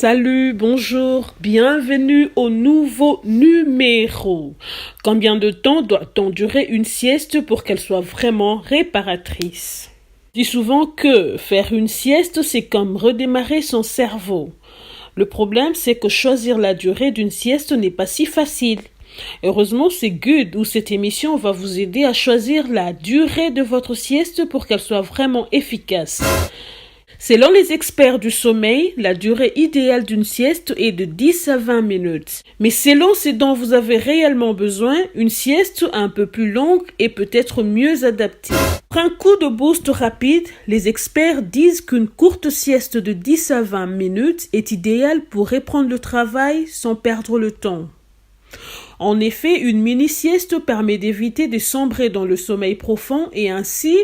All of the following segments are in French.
Salut, bonjour, bienvenue au nouveau numéro. Combien de temps doit-on durer une sieste pour qu'elle soit vraiment réparatrice? Je dis souvent que faire une sieste, c'est comme redémarrer son cerveau. Le problème, c'est que choisir la durée d'une sieste n'est pas si facile. Heureusement, c'est Good où cette émission va vous aider à choisir la durée de votre sieste pour qu'elle soit vraiment efficace. Selon les experts du sommeil, la durée idéale d'une sieste est de 10 à 20 minutes. Mais selon ce dont vous avez réellement besoin, une sieste un peu plus longue est peut-être mieux adaptée. Pour un coup de boost rapide, les experts disent qu'une courte sieste de 10 à 20 minutes est idéale pour reprendre le travail sans perdre le temps. En effet, une mini-sieste permet d'éviter de sombrer dans le sommeil profond et ainsi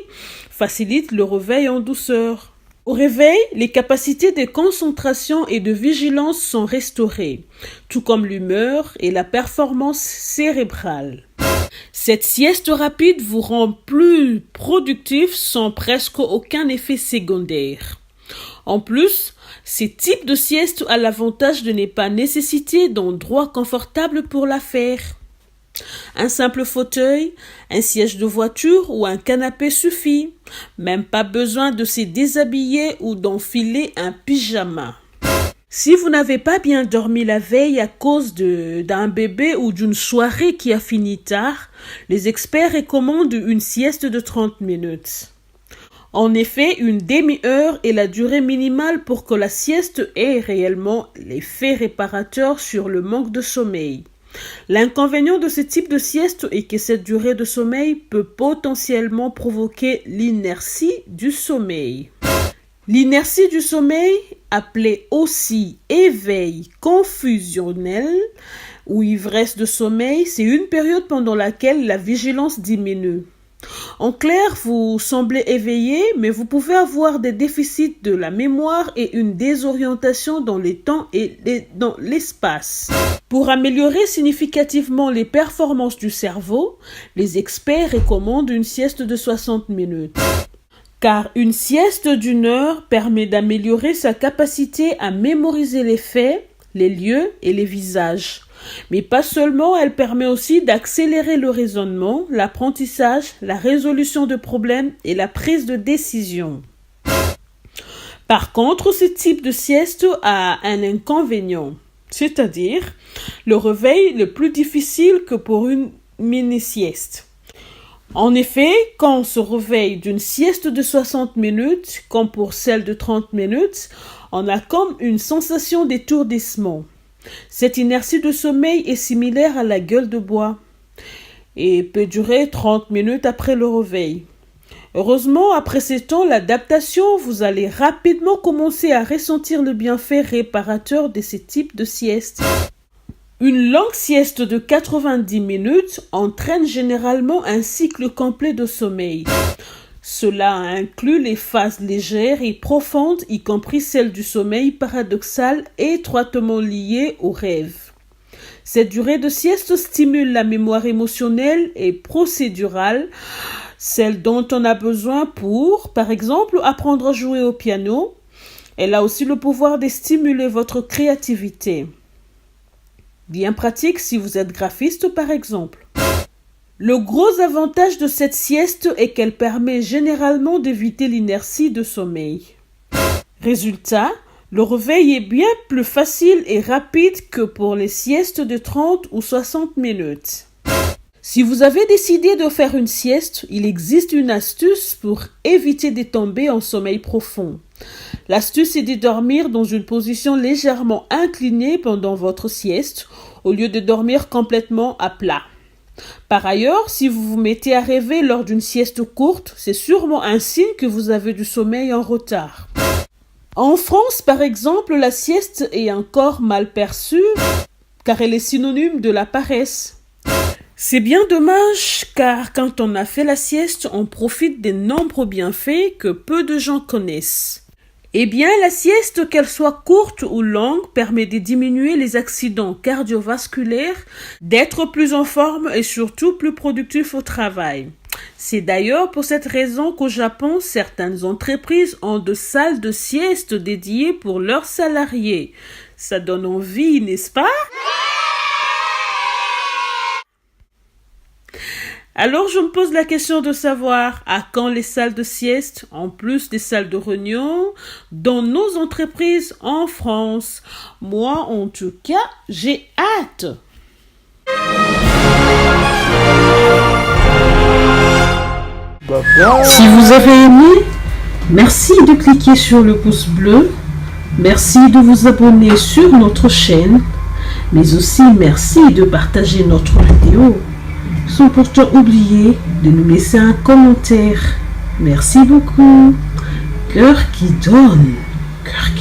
facilite le réveil en douceur. Au réveil, les capacités de concentration et de vigilance sont restaurées, tout comme l'humeur et la performance cérébrale. Cette sieste rapide vous rend plus productif sans presque aucun effet secondaire. En plus, ce type de sieste a l'avantage de ne pas nécessiter d'endroit confortable pour la faire. Un simple fauteuil, un siège de voiture ou un canapé suffit. Même pas besoin de se déshabiller ou d'enfiler un pyjama. Si vous n'avez pas bien dormi la veille à cause d'un bébé ou d'une soirée qui a fini tard, les experts recommandent une sieste de 30 minutes. En effet, une demi-heure est la durée minimale pour que la sieste ait réellement l'effet réparateur sur le manque de sommeil. L'inconvénient de ce type de sieste est que cette durée de sommeil peut potentiellement provoquer l'inertie du sommeil. L'inertie du sommeil, appelée aussi éveil confusionnel ou ivresse de sommeil, c'est une période pendant laquelle la vigilance diminue. En clair, vous semblez éveillé, mais vous pouvez avoir des déficits de la mémoire et une désorientation dans les temps et dans l'espace. Pour améliorer significativement les performances du cerveau, les experts recommandent une sieste de 60 minutes. Car une sieste d'1 heure permet d'améliorer sa capacité à mémoriser les faits, les lieux et les visages. Mais pas seulement, elle permet aussi d'accélérer le raisonnement, l'apprentissage, la résolution de problèmes et la prise de décision. Par contre, ce type de sieste a un inconvénient, c'est-à-dire le réveil le plus difficile que pour une mini-sieste. En effet, quand on se réveille d'une sieste de 60 minutes, comme pour celle de 30 minutes, on a comme une sensation d'étourdissement. Cette inertie de sommeil est similaire à la gueule de bois et peut durer 30 minutes après le réveil. Heureusement, après ce temps, l'adaptation, vous allez rapidement commencer à ressentir le bienfait réparateur de ce type de sieste. Une longue sieste de 90 minutes entraîne généralement un cycle complet de sommeil. Cela inclut les phases légères et profondes, y compris celles du sommeil paradoxal étroitement liées au rêve. Cette durée de sieste stimule la mémoire émotionnelle et procédurale, celle dont on a besoin pour, par exemple, apprendre à jouer au piano. Elle a aussi le pouvoir de stimuler votre créativité. Bien pratique si vous êtes graphiste, par exemple. Le gros avantage de cette sieste est qu'elle permet généralement d'éviter l'inertie de sommeil. Résultat, le réveil est bien plus facile et rapide que pour les siestes de 30 ou 60 minutes. Si vous avez décidé de faire une sieste, il existe une astuce pour éviter de tomber en sommeil profond. L'astuce est de dormir dans une position légèrement inclinée pendant votre sieste, au lieu de dormir complètement à plat. Par ailleurs, si vous vous mettez à rêver lors d'une sieste courte, c'est sûrement un signe que vous avez du sommeil en retard. En France, par exemple, la sieste est encore mal perçue car elle est synonyme de la paresse. C'est bien dommage car quand on a fait la sieste, on profite des nombreux bienfaits que peu de gens connaissent. Eh bien, la sieste, qu'elle soit courte ou longue, permet de diminuer les accidents cardiovasculaires, d'être plus en forme et surtout plus productif au travail. C'est d'ailleurs pour cette raison qu'au Japon, certaines entreprises ont de salles de sieste dédiées pour leurs salariés. Ça donne envie, n'est-ce pas? Alors je me pose la question de savoir à quand les salles de sieste, en plus des salles de réunion, dans nos entreprises en France. Moi, en tout cas, j'ai hâte. Si vous avez aimé, merci de cliquer sur le pouce bleu. Merci de vous abonner sur notre chaîne, mais aussi merci de partager notre vidéo. Sans pourtant oublier de nous laisser un commentaire. Merci beaucoup. Cœur qui donne, cœur qui